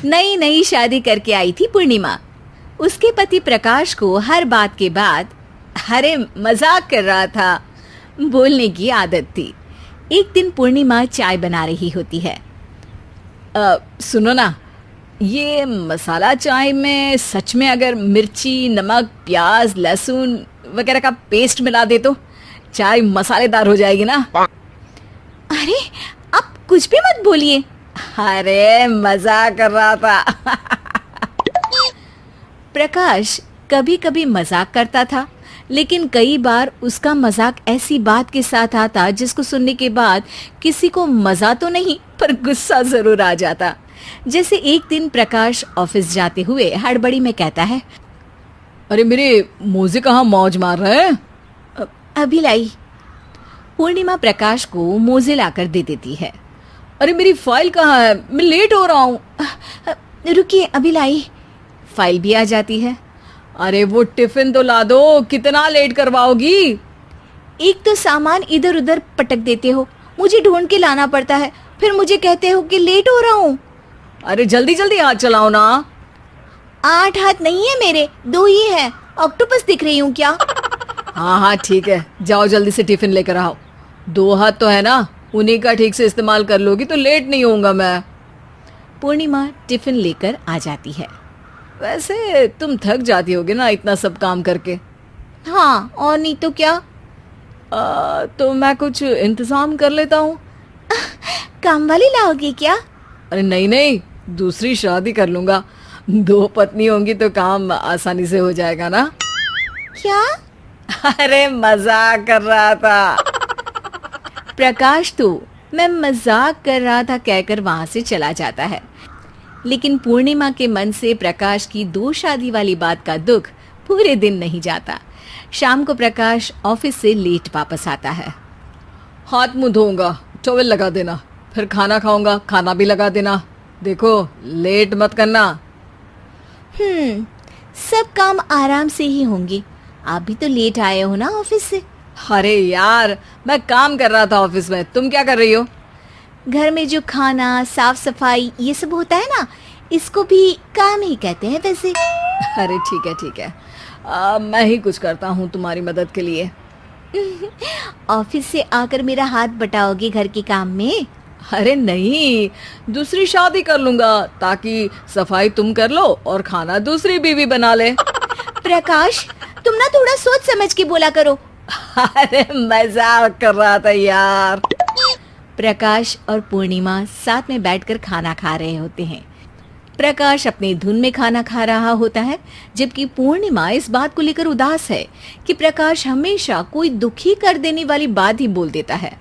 नई नई शादी करके आई थी पूर्णिमा। उसके पति प्रकाश को हर बात के बाद अरे मजाक कर रहा था बोलने की आदत थी। एक दिन पूर्णिमा चाय बना रही होती है। सुनो ना, ये मसाला चाय में सच में अगर मिर्ची, नमक, प्याज, लहसुन वगैरह का पेस्ट मिला दे तो चाय मसालेदार हो जाएगी ना। अरे आप कुछ भी मत बोलिए। अरे मजाक कर रहा था। प्रकाश कभी कभी मजाक करता था, लेकिन कई बार उसका मजाक ऐसी बात के साथ आता जिसको सुनने के बाद किसी को मजा तो नहीं पर गुस्सा जरूर आ जाता। जैसे एक दिन प्रकाश ऑफिस जाते हुए हड़बड़ी में कहता है, अरे मेरे मोजे कहाँ मौज मार रहे हैं? अभी लाई। पूर्णिमा प्रकाश को मोजे लाकर दे देती है। अरे मेरी फाइल कहाँ है? मैं लेट हो रहा हूँ। रुकिए अभी लाई। फाइल भी आ जाती है। अरे वो टिफिन तो ला दो, कितना लेट करवाओगी? एक तो सामान इधर उधर पटक देते हो, मुझे ढूंढ के लाना पड़ता है, फिर मुझे कहते हो कि लेट हो रहा हूँ। अरे जल्दी जल्दी हाथ चलाओ ना। 8 हाथ नहीं है मेरे, 2 ही है। ऑक्टोपस दिख रही हूँ क्या? हाँ ठीक है, जाओ जल्दी से टिफिन लेकर आओ। 2 हाथ तो है ना, उन्हीं का ठीक से इस्तेमाल कर लोगी तो लेट नहीं होऊंगा मैं। पूर्णिमा टिफिन लेकर आ जाती है। वैसे तुम थक जाती होगी ना इतना सब काम करके। हाँ और नहीं तो क्या। तो मैं कुछ इंतजाम कर लेता हूँ। काम वाली लाओगे क्या? अरे नहीं, दूसरी शादी कर लूंगा। 2 पत्नी होंगी तो काम आसानी से हो जाएगा ना। क्या? अरे मजाक कर रहा था। प्रकाश तो मैं मजाक कर रहा था कहकर वहां से चला जाता है। लेकिन पूर्णिमा के मन से प्रकाश की 2 शादी वाली बात का दुख पूरे दिन नहीं जाता। शाम को प्रकाश ऑफिस से लेट वापस आता है। हाथ मुंह धोऊंगा, टॉवेल लगा देना, फिर खाना खाऊंगा, खाना भी लगा देना। देखो लेट मत करना। सब काम आराम से ही होंगे। आप भी तो लेट आए हो ना ऑफिस से। अरे यार मैं काम कर रहा था ऑफिस में, तुम क्या कर रही हो? घर में जो खाना, साफ सफाई ये सब होता है ना, इसको भी काम ही कहते हैं वैसे। अरे ठीक है, मैं ही कुछ करता हूँ तुम्हारी मदद के लिए। ऑफिस से आकर मेरा हाथ बटाओगे घर के काम में? अरे नहीं, दूसरी शादी कर लूंगा ताकि सफाई तुम कर लो और खाना दूसरी बीवी बना ले। प्रकाश तुम ना थोड़ा सोच समझ के बोला करो। अरे मजाक कर रहा था यार। प्रकाश और पूर्णिमा साथ में बैठकर खाना खा रहे होते हैं। प्रकाश अपनी धुन में खाना खा रहा होता है, जबकि पूर्णिमा इस बात को लेकर उदास है कि प्रकाश हमेशा कोई दुखी कर देने वाली बात ही बोल देता है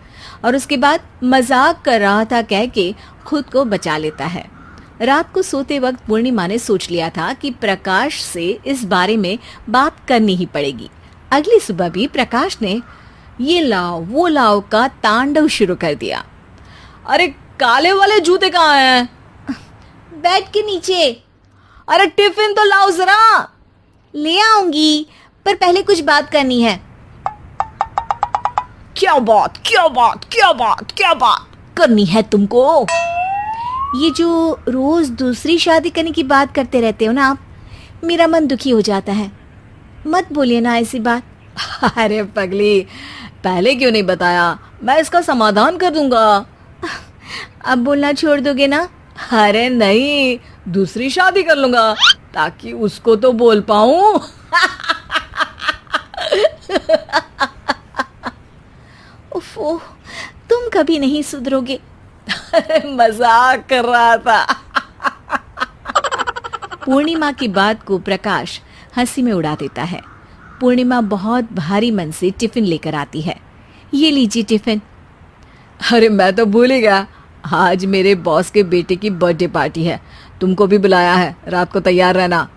और उसके बाद मजाक कर रहा था कह के खुद को बचा लेता है। रात को सोते वक्त पूर्णिमा ने सोच लिया था कि प्रकाश से इस बारे में बात करनी ही पड़ेगी। अगली सुबह भी प्रकाश ने ये लाओ वो लाओ का तांडव शुरू कर दिया। अरे काले वाले जूते कहाँ हैं? बेड के नीचे। अरे टिफिन तो लाओ जरा। ले आऊंगी, पर पहले कुछ बात करनी है। क्या बात करनी है तुमको? ये जो रोज दूसरी शादी करने की बात करते रहते हो ना आप, मेरा मन दुखी हो जाता है। मत बोलिए ना ऐसी बात। अरे पगली, पहले क्यों नहीं बताया? मैं इसका समाधान कर दूंगा। अब बोलना छोड़ दोगे ना? अरे नहीं, दूसरी शादी कर लूंगा ताकि उसको तो बोल पाऊं। उफ़, तुम कभी नहीं सुधरोगे। अरे मजाक कर रहा था। पूर्णिमा की बात को प्रकाश हंसी में उड़ा देता है। पूर्णिमा बहुत भारी मन से टिफिन लेकर आती है। ये लीजिए टिफिन। अरे मैं तो भूल ही गया, आज मेरे बॉस के बेटे की बर्थडे पार्टी है, तुमको भी बुलाया है, रात को तैयार रहना।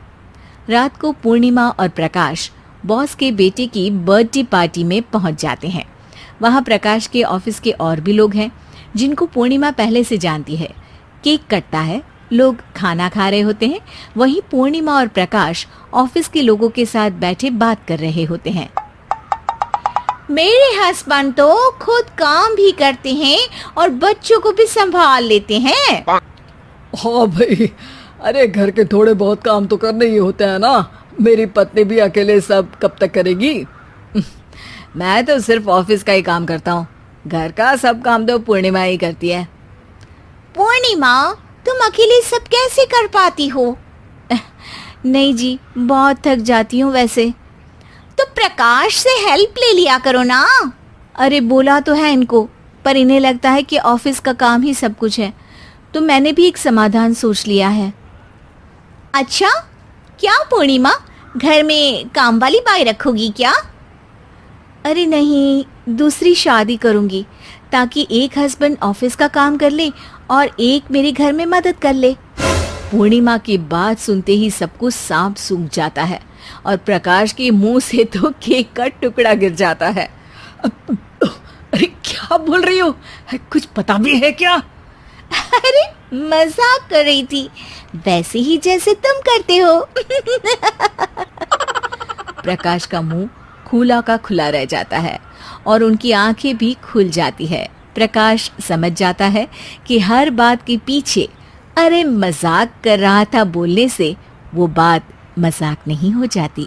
रात को पूर्णिमा और प्रकाश बॉस के बेटे की बर्थडे पार्टी में पहुंच जाते हैं। वहां प्रकाश के ऑफिस के और भी लोग हैं जिनको पूर्णिमा पहले से जानती है। केक कटता है, लोग खाना खा रहे होते हैं। वहीं पूर्णिमा और प्रकाश ऑफिस के लोगों के साथ बैठे बात कर रहे होते हैं। मेरे हस्बैंड तो खुद काम भी करते हैं और बच्चों को भी संभाल लेते हैं। हाँ भाई, अरे घर के थोड़े बहुत काम तो करने ही होते हैं ना। मेरी पत्नी भी अकेले सब कब तक करेगी? मैं तो सिर्फ ऑफिस का ही काम करता हूँ, घर का सब काम तो पूर्णिमा ही करती है। पूर्णिमा, तुम अकेले सब कैसे कर पाती हो? नहीं जी, बहुत थक जाती हूँ वैसे। तो प्रकाश से हेल्प ले लिया करो ना। अरे बोला तो है इनको, पर इन्हें लगता है कि ऑफिस का काम ही सब कुछ है, तो मैंने भी एक समाधान सोच लिया है। अच्छा, क्या पूर्णिमा, घर में काम वाली बाई रखोगी क्या? अरे नहीं, दूसरी शादी करूंगी ताकि एक हस्बैंड ऑफिस का काम कर ले और एक मेरे घर में मदद कर ले। पूर्णिमा की बात सुनते ही सबको सांप सूंघ जाता है और प्रकाश के मुंह से तो केक का टुकड़ा गिर जाता है। अरे क्या बोल रही हो? कुछ पता भी है क्या? अरे मजाक कर रही थी, वैसे ही जैसे तुम करते हो। प्रकाश का मुंह खुला का खुला रह जाता है और उनकी आंखें भी खुल जाती है। प्रकाश समझ जाता है कि हर बात के पीछे अरे मजाक कर रहा था बोलने से वो बात मजाक नहीं हो जाती।